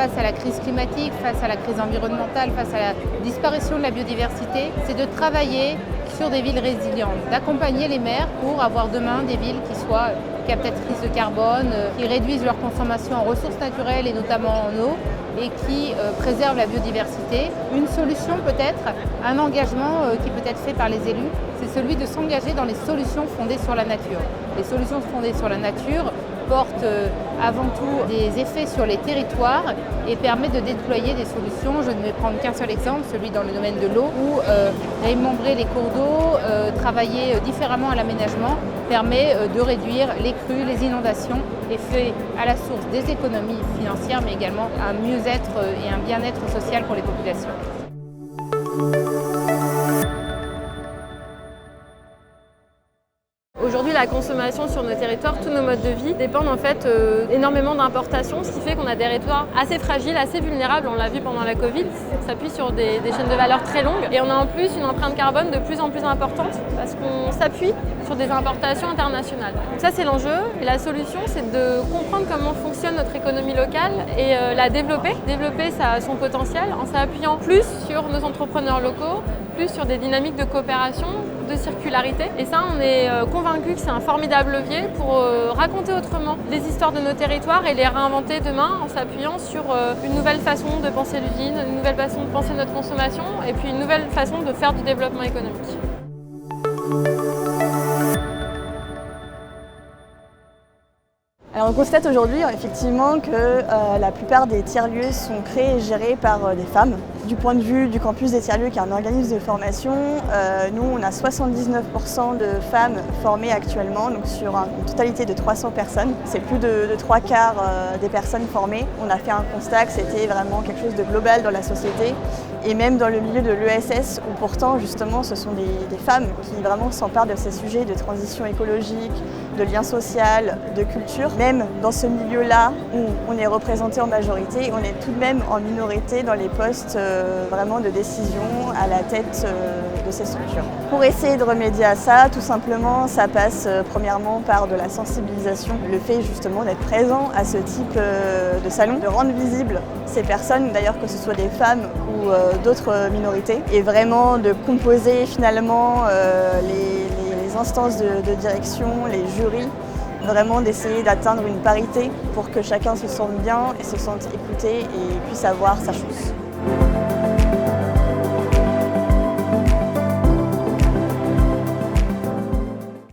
face à la crise climatique, face à la crise environnementale, face à la disparition de la biodiversité, c'est de travailler sur des villes résilientes, d'accompagner les maires pour avoir demain des villes qui soient captatrices de carbone, qui réduisent leur consommation en ressources naturelles et notamment en eau, et qui préservent la biodiversité. Une solution peut-être, un engagement qui peut être fait par les élus, c'est celui de s'engager dans les solutions fondées sur la nature. Les solutions fondées sur la nature portent avant tout des effets sur les territoires et permettent de déployer des solutions. Je ne vais prendre qu'un seul exemple, celui dans le domaine de l'eau, où rémembrer les cours d'eau, travailler différemment à l'aménagement, permet de réduire les crues, les inondations et fait à la source des économies financières, mais également un mieux-être et un bien-être social pour les populations. Aujourd'hui, la consommation sur nos territoires, tous nos modes de vie dépendent en fait énormément d'importations, ce qui fait qu'on a des territoires assez fragiles, assez vulnérables. On l'a vu pendant la Covid, ça s'appuie sur des chaînes de valeur très longues et on a en plus une empreinte carbone de plus en plus importante parce qu'on s'appuie sur des importations internationales. Donc ça, c'est l'enjeu et la solution, c'est de comprendre comment fonctionne notre économie locale et la développer son potentiel en s'appuyant plus sur nos entrepreneurs locaux, plus sur des dynamiques de coopération, de circularité. Et ça, on est convaincus que c'est un formidable levier pour raconter autrement les histoires de nos territoires et les réinventer demain en s'appuyant sur une nouvelle façon de penser l'usine, une nouvelle façon de penser notre consommation et puis une nouvelle façon de faire du développement économique. Alors on constate aujourd'hui effectivement que la plupart des tiers-lieux sont créés et gérés par des femmes. Du point de vue du campus des tiers-lieux, qui est un organisme de formation, nous on a 79% de femmes formées actuellement, donc sur une totalité de 300 personnes. C'est plus de 3/4 des personnes formées. On a fait un constat que c'était vraiment quelque chose de global dans la société et même dans le milieu de l'ESS où pourtant justement ce sont des femmes qui vraiment s'emparent de ces sujets de transition écologique, de lien social, de culture. Même dans ce milieu-là où on est représenté en majorité, on est tout de même en minorité dans les postes vraiment de décision à la tête de ces structures. Pour essayer de remédier à ça, tout simplement, ça passe premièrement par de la sensibilisation, le fait justement d'être présent à ce type de salon, de rendre visibles ces personnes, d'ailleurs que ce soit des femmes ou d'autres minorités, et vraiment de composer finalement les instances de direction, les jurys, vraiment d'essayer d'atteindre une parité pour que chacun se sente bien et se sente écouté et puisse avoir sa chance.